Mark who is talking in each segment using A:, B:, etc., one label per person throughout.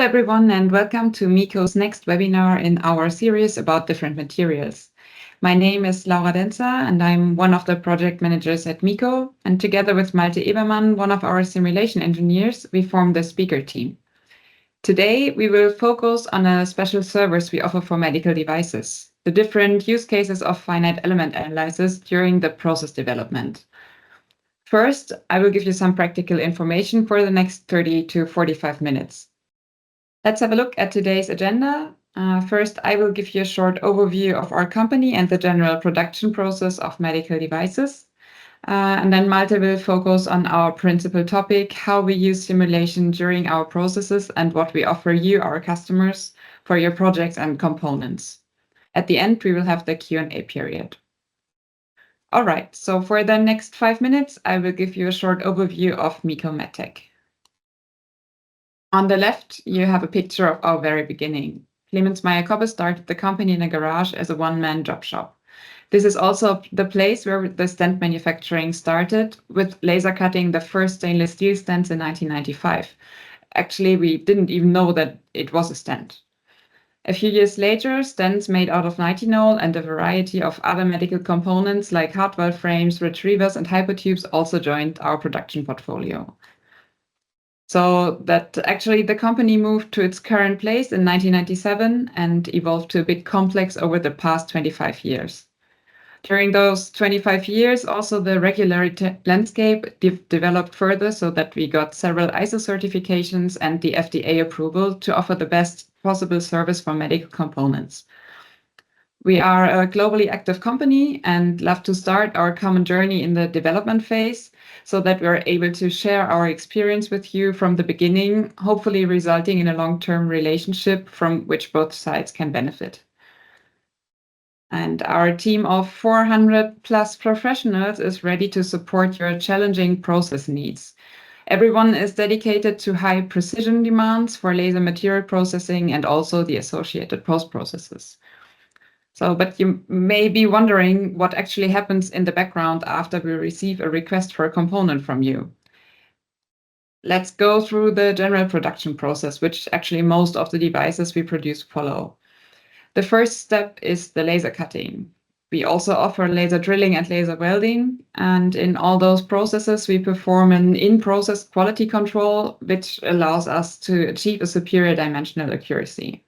A: everyone, and welcome to MeKo's next webinar in our series about different materials. My name is Laura Denzer, and I'm one of the project managers at MeKo. And together with Malte Ebermann, one of our simulation engineers, we form the speaker team. Today, we will focus on a special service we offer for medical devices, the different use cases of finite element analysis during the process development. First, I will give you some practical information for the next 30 to 45 minutes. Let's have a look at today's agenda. First, I will give you a short overview of our company and the general production process of medical devices. And then Malte will focus on our principal topic, how we use simulation during our processes and what we offer you, our customers, for your projects and components. At the end, we will have the Q&A period. All right, so for the next 5 minutes, I will give you a short overview of MeKo MedTech. On the left, you have a picture of our very beginning. Clemens Meyer-Kobbe started the company in a garage as a one-man job shop. This is also the place where the stent manufacturing started, with laser cutting the first stainless steel stents in 1995. Actually, we didn't even know that it was a stent. A few years later, stents made out of nitinol and a variety of other medical components like heart valve frames, retrievers, and hypotubes also joined our production portfolio. So that actually the company moved to its current place in 1997 and evolved to a bit complex over the past 25 years. During those 25 years, also the regulatory landscape developed further so that we got several ISO certifications and the FDA approval to offer the best possible service for medical components. We are a globally active company and love to start our common journey in the development phase so that we're able to share our experience with you from the beginning, hopefully resulting in a long-term relationship from which both sides can benefit. And our team of 400 plus professionals is ready to support your challenging process needs. Everyone is dedicated to high precision demands for laser material processing and also the associated post-processes. But you may be wondering what actually happens in the background after we receive a request for a component from you. Let's go through the general production process, which actually most of the devices we produce follow. The first step is the laser cutting. We also offer laser drilling and laser welding, and in all those processes, we perform an in-process quality control, which allows us to achieve a superior dimensional accuracy.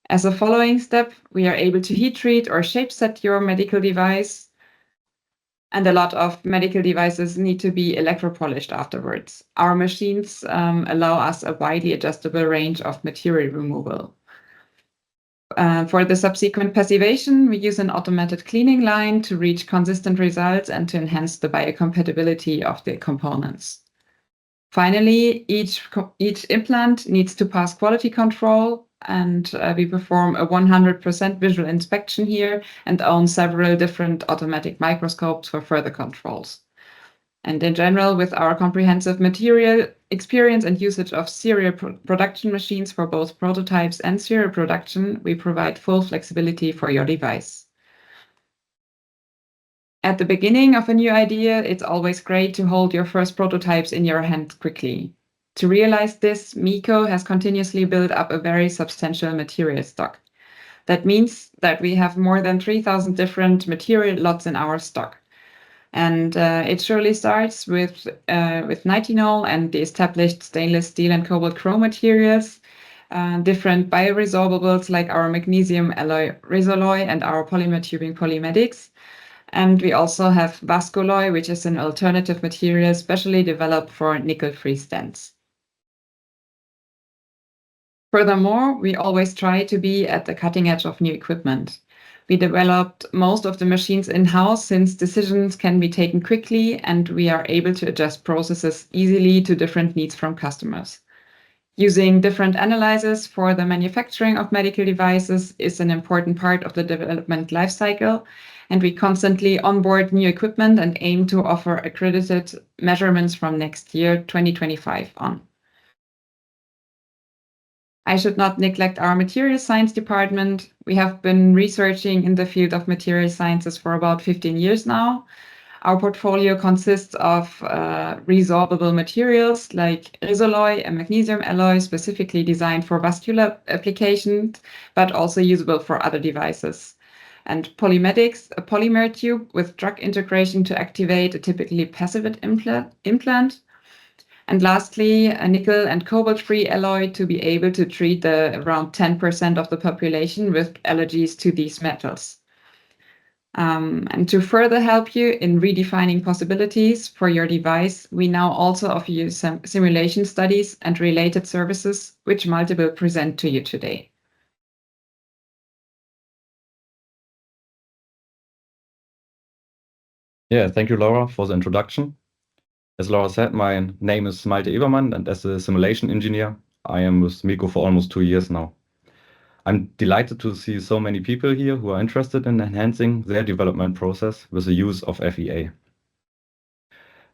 A: As a following step, we are able to heat treat or shape set your medical device, and a lot of medical devices need to be electropolished afterwards. Our machines allow us a widely adjustable range of material removal. For the subsequent passivation, we use an automated cleaning line to reach consistent results and to enhance the biocompatibility of the components. Finally, each implant needs to pass quality control, and we perform a 100% visual inspection here and own several different automatic microscopes for further controls. And in general, with our comprehensive material experience and usage of serial production machines for both prototypes and serial production, we provide full flexibility for your device. At the beginning of a new idea, it's always great to hold your first prototypes in your hand quickly. To realize this, MeKo has continuously built up a very substantial material stock. That means that we have more than 3,000 different material lots in our stock. And it surely starts with nitinol and the established stainless steel and cobalt chrome materials, different bioresorbables like our magnesium alloy Resolloy and our polymer tubing Polymedics. And we also have Vascolloy, which is an alternative material specially developed for nickel-free stents. Furthermore, we always try to be at the cutting edge of new equipment. We developed most of the machines in-house since decisions can be taken quickly and we are able to adjust processes easily to different needs from customers. Using different analyzers for the manufacturing of medical devices is an important part of the development lifecycle, and we constantly onboard new equipment and aim to offer accredited measurements from next year, 2025 on. I should not neglect our material science department. We have been researching in the field of material sciences for about 15 years now. Our portfolio consists of resorbable materials like Resolloy, a magnesium alloy specifically designed for vascular applications, but also usable for other devices. And polymedics, a polymer tube with drug integration to activate a typically passive implant. And lastly, a nickel and cobalt-free alloy to be able to treat the around 10% of the population with allergies to these metals. And to further help you in redefining possibilities for your device, we now also offer you some simulation studies and related services, which Malte will present to you today.
B: Yeah, thank you, Laura, for the introduction. As Laura said, my name is Malte Ebermann, and as a simulation engineer, I am with MeKo for almost 2 years now. I'm delighted to see so many people here who are interested in enhancing their development process with the use of FEA.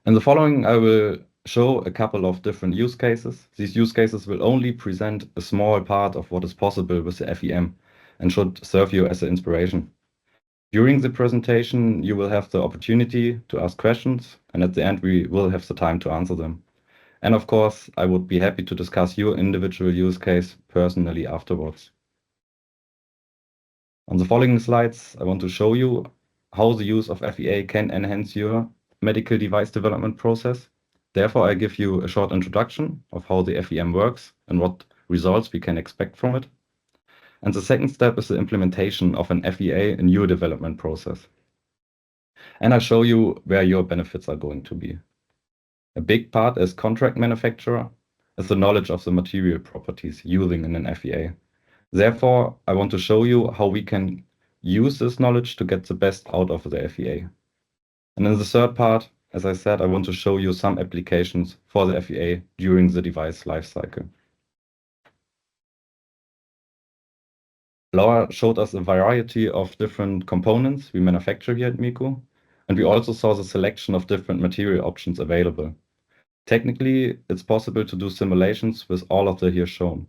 B: In the following, I will show a couple of different use cases. These use cases will only present a small part of what is possible with the FEM and should serve you as an inspiration. During the presentation, you will have the opportunity to ask questions, and at the end, we will have the time to answer them. And of course, I would be happy to discuss your individual use case personally afterwards. On the following slides, I want to show you how the use of FEA can enhance your medical device development process. Therefore, I give you a short introduction of how the FEM works and what results we can expect from it. And the second step is the implementation of an FEA in your development process. And I show you where your benefits are going to be. A big part as contract manufacturer is the knowledge of the material properties using in an FEA. Therefore, I want to show you how we can use this knowledge to get the best out of the FEA. And in the third part, as I said, I want to show you some applications for the FEA during the device lifecycle. Laura showed us a variety of different components we manufacture here at MeKo, and we also saw the selection of different material options available. Technically, it's possible to do simulations with all of the here shown.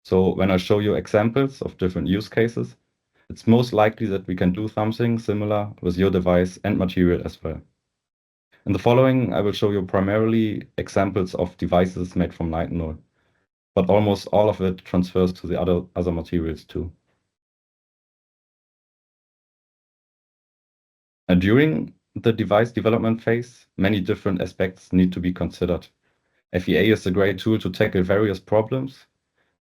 B: So when I show you examples of different use cases, it's most likely that we can do something similar with your device and material as well. In the following, I will show you primarily examples of devices made from nitinol, but almost all of it transfers to the other materials too. And during the device development phase, many different aspects need to be considered. FEA is a great tool to tackle various problems.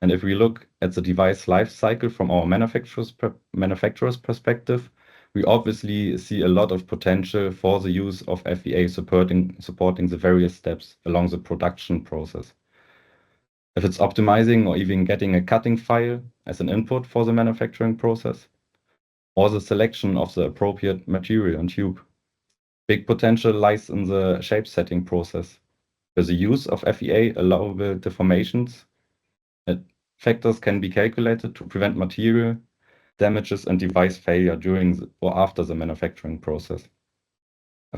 B: And if we look at the device life cycle from our manufacturer's perspective, we obviously see a lot of potential for the use of FEA supporting the various steps along the production process. If it's optimizing or even getting a cutting file as an input for the manufacturing process, or the selection of the appropriate material and tube. Big potential lies in the shape setting process, where the use of FEA allowable deformations factors can be calculated to prevent material damages and device failure during or after the manufacturing process.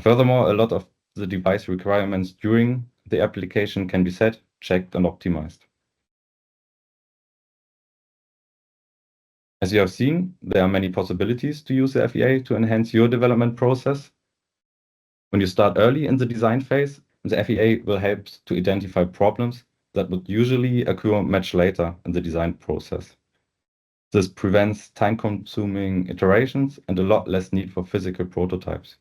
B: Furthermore, a lot of the device requirements during the application can be set, checked, and optimized. As you have seen, there are many possibilities to use the FEA to enhance your development process. When you start early in the design phase, the FEA will help to identify problems that would usually occur much later in the design process. This prevents time-consuming iterations and a lot less need for physical prototypes.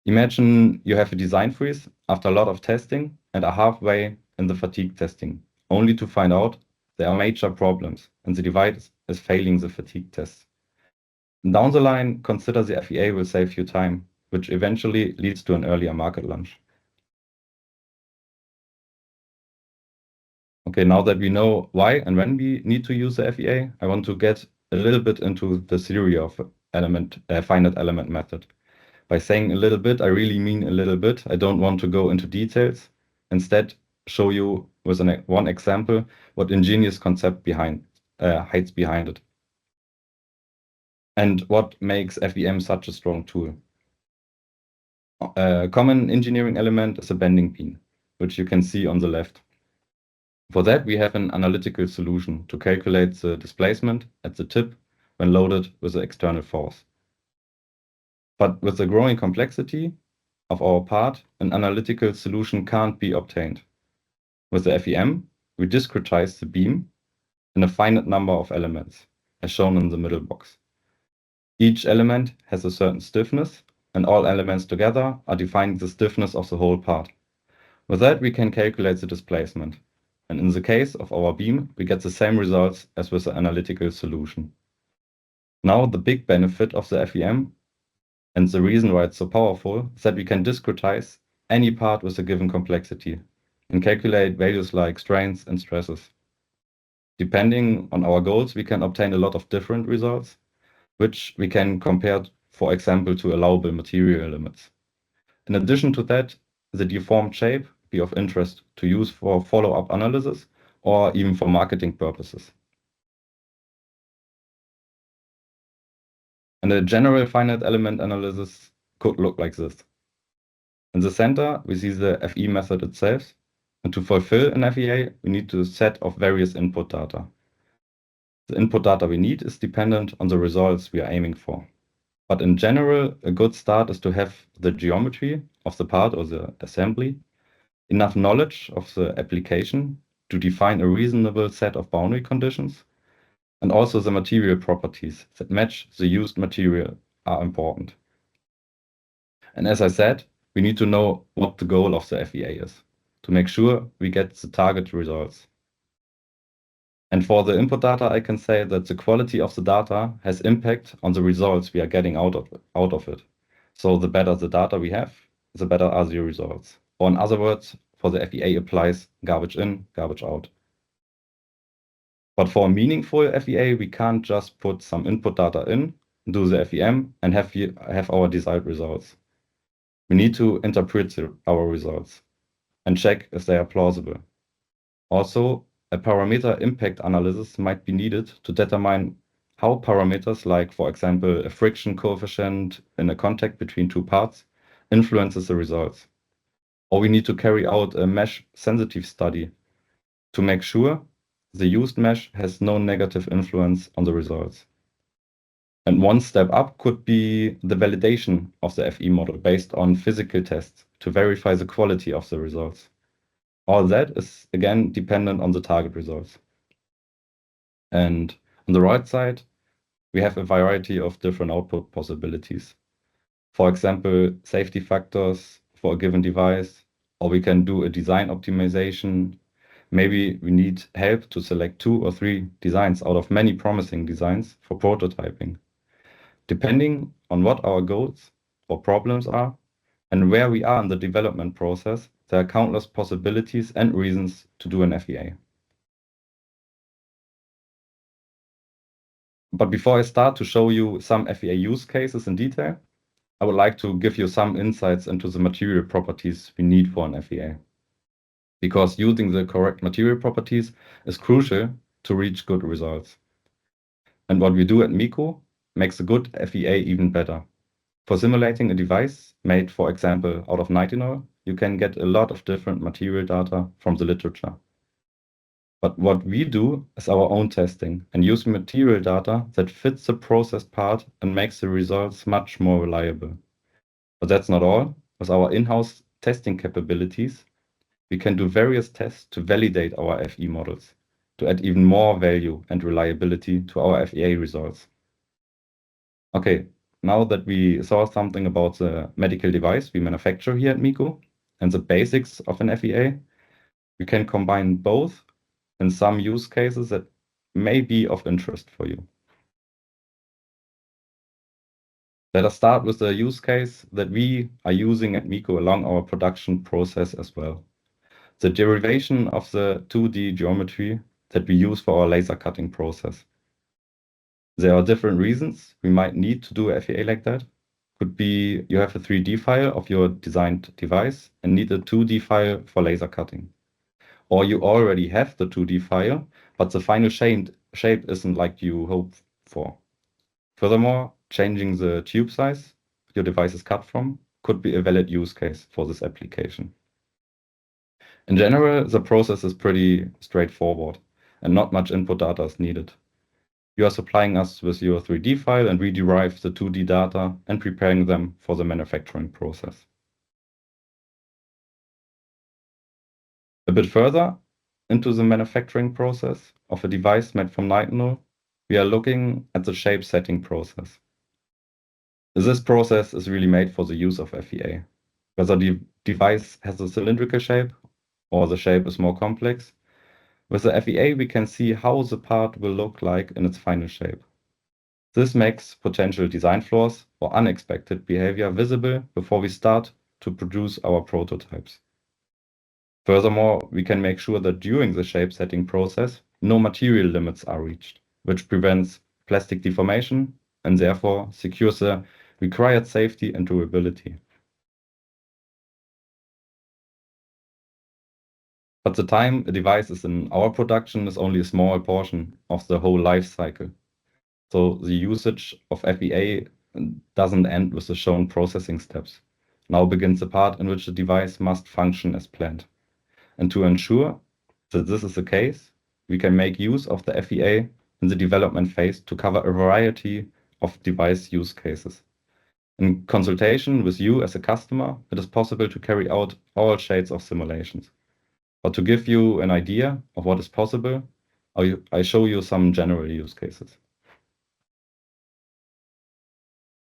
B: Imagine you have a design freeze after a lot of testing and are halfway in the fatigue testing, only to find out there are major problems and the device is failing the fatigue test. Down the line, consider the FEA will save you time, which eventually leads to an earlier market launch. Okay, now that we know why and when we need to use the FEA, I want to get a little bit into the theory of finite element method. By saying a little bit, I really mean a little bit. I don't want to go into details. Instead, show you with one example what ingenious concept hides behind it. And what makes FEM such a strong tool. A common engineering element is a bending pin, which you can see on the left. For that, we have an analytical solution to calculate the displacement at the tip when loaded with the external force. But with the growing complexity, of our part, an analytical solution can't be obtained. With the FEM, we discretize the beam in a finite number of elements, as shown in the middle box. Each element has a certain stiffness, and all elements together are defining the stiffness of the whole part. With that, we can calculate the displacement. And in the case of our beam, we get the same results as with the analytical solution. Now, the big benefit of the FEM and the reason why it's so powerful is that we can discretize any part with a given complexity and calculate values like strains and stresses. Depending on our goals, we can obtain a lot of different results, which we can compare, for example, to allowable material limits. In addition to that, the deformed shape be of interest to use for follow-up analysis or even for marketing purposes. And a general finite element analysis could look like this. In the center, we see the FE method itself, and to fulfill an FEA, we need a set of various input data. The input data we need is dependent on the results we are aiming for. But in general, a good start is to have the geometry of the part or the assembly, enough knowledge of the application to define a reasonable set of boundary conditions, and also the material properties that match the used material are important. And as I said, we need to know what the goal of the FEA is to make sure we get the target results. And for the input data, I can say that the quality of the data has impact on the results we are getting out of it. So the better the data we have, the better are the results. Or in other words, for the FEA applies garbage in, garbage out. But for a meaningful FEA, we can't just put some input data in, do the FEM, and have our desired results. We need to interpret our results and check if they are plausible. Also, a parameter impact analysis might be needed to determine how parameters like, for example, a friction coefficient in a contact between two parts influences the results. Or we need to carry out a mesh sensitive study to make sure the used mesh has no negative influence on the results. And one step up could be the validation of the FE model based on physical tests to verify the quality of the results. All that is, again, dependent on the target results. And on the right side, we have a variety of different output possibilities. For example, safety factors for a given device, or we can do a design optimization. Maybe we need help to select 2 or 3 designs out of many promising designs for prototyping. Depending on what our goals or problems are and where we are in the development process, there are countless possibilities and reasons to do an FEA. But before I start to show you some FEA use cases in detail, I would like to give you some insights into the material properties we need for an FEA. Because using the correct material properties is crucial to reach good results. And what we do at MeKo makes a good FEA even better. For simulating a device made, for example, out of nitinol, you can get a lot of different material data from the literature. But what we do is our own testing and use material data that fits the processed part and makes the results much more reliable. But that's not all. With our in-house testing capabilities, we can do various tests to validate our FE models, to add even more value and reliability to our FEA results. Okay, now that we saw something about the medical device we manufacture here at MeKo and the basics of an FEA, we can combine both in some use cases that may be of interest for you. Let us start with the use case that we are using at MeKo along our production process as well. The derivation of the 2D geometry that we use for our laser cutting process. There are different reasons we might need to do a FEA like that. Could be you have a 3D file of your designed device and need a 2D file for laser cutting. Or you already have the 2D file, but the final shape isn't like you hope for. Furthermore, changing the tube size your device is cut from could be a valid use case for this application. In general, the process is pretty straightforward and not much input data is needed. You are supplying us with your 3D file and we derive the 2D data and preparing them for the manufacturing process. A bit further into the manufacturing process of a device made from nitinol, we are looking at the shape setting process. This process is really made for the use of FEA. Whether the device has a cylindrical shape or the shape is more complex, with the FEA we can see how the part will look like in its final shape. This makes potential design flaws or unexpected behavior visible before we start to produce our prototypes. Furthermore, we can make sure that during the shape setting process, no material limits are reached, which prevents plastic deformation and therefore secures the required safety and durability. But the time a device is in our production is only a small portion of the whole life cycle. So the usage of FEA doesn't end with the shown processing steps. Now begins the part in which the device must function as planned. And to ensure that this is the case, we can make use of the FEA in the development phase to cover a variety of device use cases. In consultation with you as a customer, it is possible to carry out all shades of simulations. But to give you an idea of what is possible, I show you some general use cases.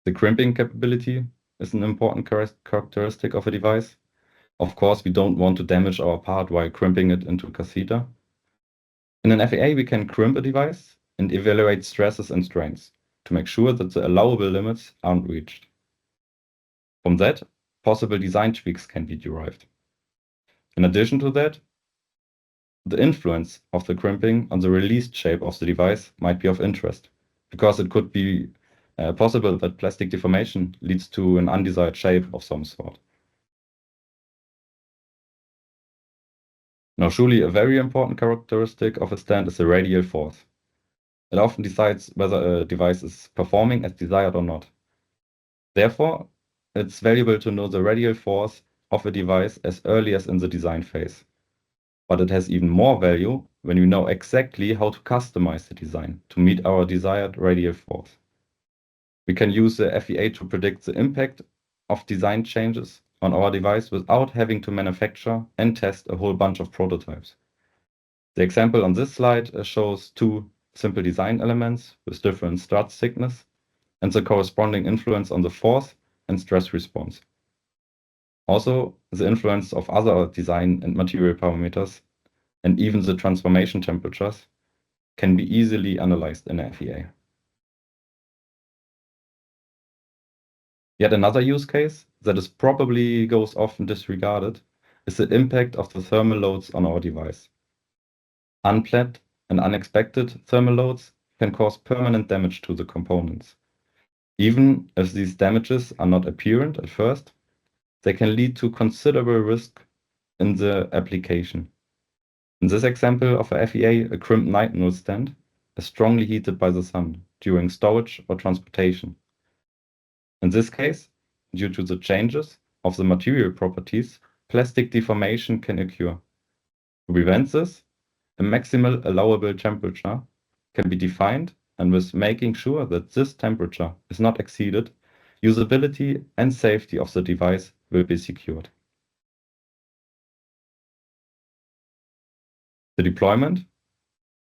B: The crimping capability is an important characteristic of a device. Of course, we don't want to damage our part while crimping it into a catheter. In an FEA, we can crimp a device and evaluate stresses and strains to make sure that the allowable limits aren't reached. From that, possible design tweaks can be derived. In addition to that, the influence of the crimping on the released shape of the device might be of interest, because it could be possible that plastic deformation leads to an undesired shape of some sort. Now, surely a very important characteristic of a stand is the radial force. It often decides whether a device is performing as desired or not. Therefore, it's valuable to know the radial force of a device as early as in the design phase. But it has even more value when we know exactly how to customize the design to meet our desired radial force. We can use the FEA to predict the impact of design changes on our device without having to manufacture and test a whole bunch of prototypes. The example on this slide shows two simple design elements with different strut thickness and the corresponding influence on the force and stress response. Also, the influence of other design and material parameters and even the transformation temperatures can be easily analyzed in FEA. Yet another use case that is probably goes often disregarded is the impact of the thermal loads on our device. Unplanned and unexpected thermal loads can cause permanent damage to the components. Even if these damages are not apparent at first, they can lead to considerable risk in the application. In this example of a FEA, a crimped nitinol stand is strongly heated by the sun during storage or transportation. In this case, due to the changes of the material properties, plastic deformation can occur. To prevent this, a maximal allowable temperature can be defined, and with making sure that this temperature is not exceeded, usability and safety of the device will be secured. The deployment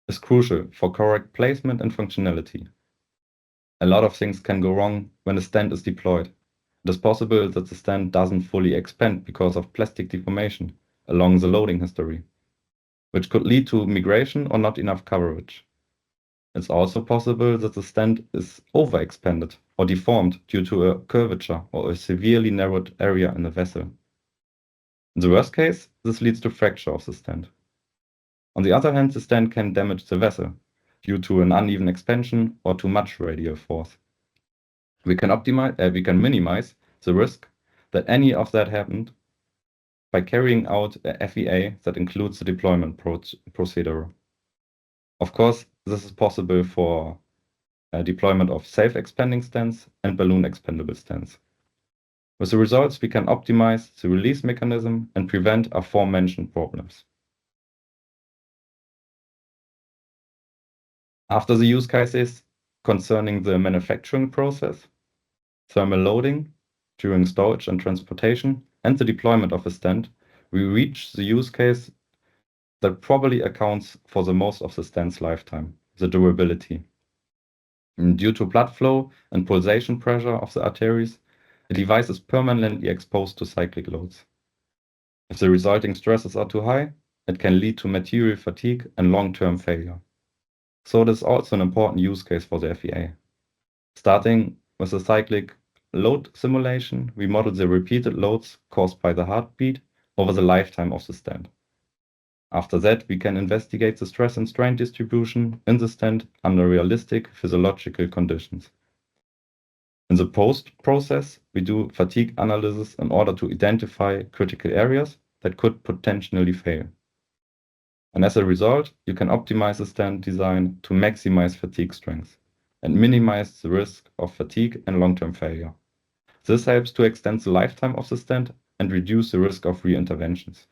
B: is crucial for correct placement and functionality. A lot of things can go wrong when a stand is deployed. It is possible that the stand doesn't fully expand because of plastic deformation along the loading history, which could lead to migration or not enough coverage. It's also possible that the stand is overexpanded or deformed due to a curvature or a severely narrowed area in the vessel. In the worst case, this leads to fracture of the stand. On the other hand, the stand can damage the vessel due to an uneven expansion or too much radial force. We can minimize the risk that any of that happened by carrying out a FEA that includes the deployment procedure. Of course, this is possible for deployment of self-expanding stands and balloon expandable stands. With the results, we can optimize the release mechanism and prevent aforementioned problems. After the use cases concerning the manufacturing process, thermal loading during storage and transportation, and the deployment of a stand, we reach the use case that probably accounts for the most of the stent's lifetime, the durability. And due to blood flow and pulsation pressure of the arteries, the device is permanently exposed to cyclic loads. If the resulting stresses are too high, it can lead to material fatigue and long-term failure. So it is also an important use case for the FEA. Starting with a cyclic load simulation, we model the repeated loads caused by the heartbeat over the lifetime of the stent. After that, we can investigate the stress and strain distribution in the stent under realistic physiological conditions. In the post-process, we do fatigue analysis in order to identify critical areas that could potentially fail. And as a result, you can optimize the stent design to maximize fatigue strength and minimize the risk of fatigue and long-term failure. This helps to extend the lifetime of the stent and reduce the risk of reinterventions.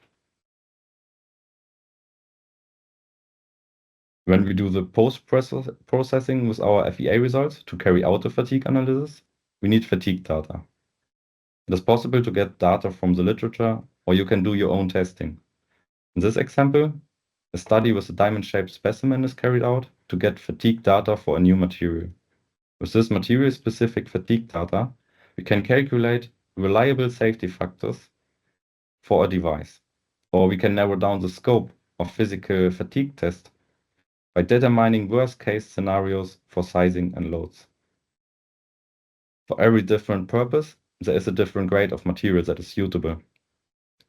B: When we do the post-processing with our FEA results to carry out the fatigue analysis, we need fatigue data. It is possible to get data from the literature, or you can do your own testing. In this example, a study with a diamond-shaped specimen is carried out to get fatigue data for a new material. With this material-specific fatigue data, we can calculate reliable safety factors for a device, or we can narrow down the scope of physical fatigue tests by determining worst-case scenarios for sizing and loads. For every different purpose, there is a different grade of material that is suitable.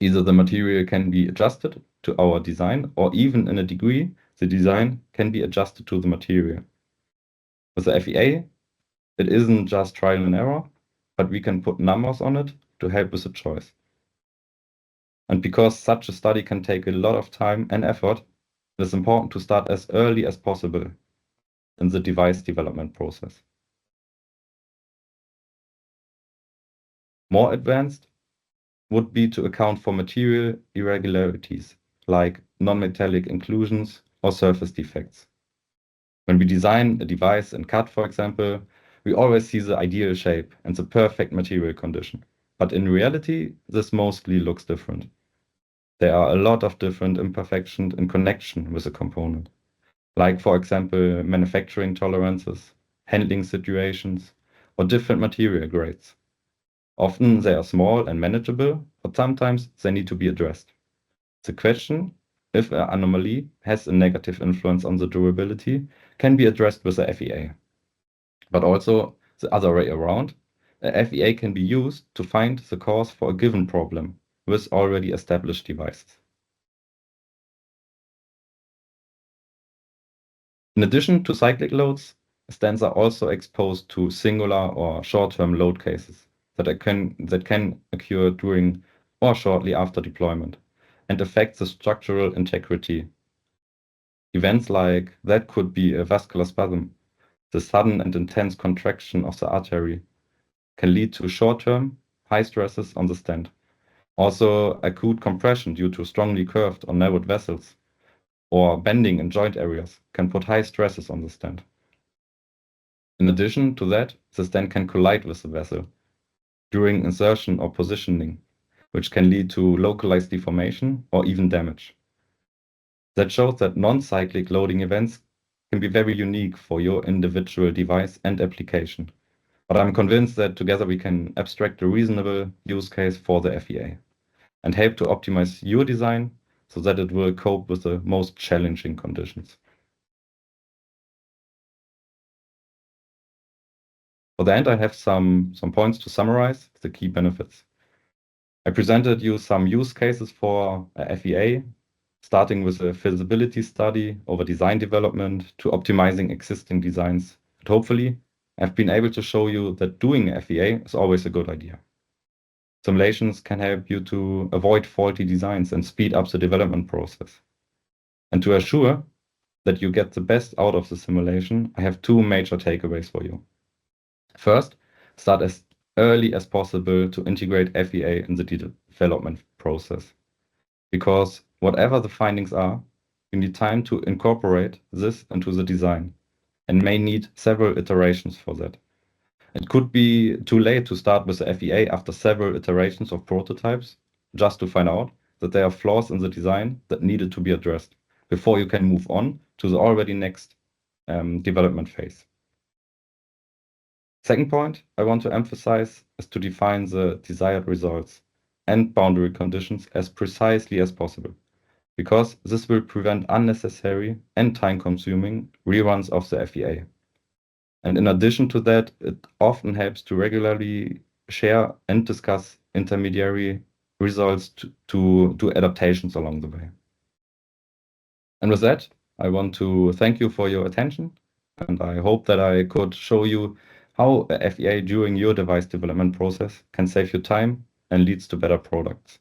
B: Either the material can be adjusted to our design, or even in a degree, the design can be adjusted to the material. With the FEA, it isn't just trial and error, but we can put numbers on it to help with the choice. And because such a study can take a lot of time and effort, it is important to start as early as possible in the device development process. More advanced would be to account for material irregularities, like non-metallic inclusions or surface defects. When we design a device in CAD, for example, we always see the ideal shape and the perfect material condition. But in reality, this mostly looks different. There are a lot of different imperfections in connection with a component, like, for example, manufacturing tolerances, handling situations, or different material grades. Often they are small and manageable, but sometimes they need to be addressed. The question, if an anomaly has a negative influence on the durability, can be addressed with a FEA. But also the other way around, a FEA can be used to find the cause for a given problem with already established devices. In addition to cyclic loads, stents are also exposed to singular or short-term load cases that can occur during or shortly after deployment and affect the structural integrity. Events like that could be a vascular spasm, the sudden and intense contraction of the artery, can lead to short-term high stresses on the stent. Also, acute compression due to strongly curved or narrowed vessels or bending in joint areas can put high stresses on the stent. In addition to that, the stent can collide with the vessel during insertion or positioning, which can lead to localized deformation or even damage. That shows that non-cyclic loading events can be very unique for your individual device and application. But I'm convinced that together we can abstract a reasonable use case for the FEA and help to optimize your design so that it will cope with the most challenging conditions. For the end, I have some points to summarize the key benefits. I presented you some use cases for a FEA, starting with a feasibility study over design development to optimizing existing designs. And hopefully, I've been able to show you that doing a FEA is always a good idea. Simulations can help you to avoid faulty designs and speed up the development process. And to assure that you get the best out of the simulation, I have two major takeaways for you. First, start as early as possible to integrate FEA in the development process. Because whatever the findings are, you need time to incorporate this into the design and may need several iterations for that. It could be too late to start with the FEA after several iterations of prototypes just to find out that there are flaws in the design that needed to be addressed before you can move on to the already next development phase. Second point I want to emphasize is to define the desired results and boundary conditions as precisely as possible, because this will prevent unnecessary and time-consuming reruns of the FEA. And in addition to that, it often helps to regularly share and discuss intermediary results to do adaptations along the way. And with that, I want to thank you for your attention, and I hope that I could show you how a FEA during your device development process can save you time and leads to better products.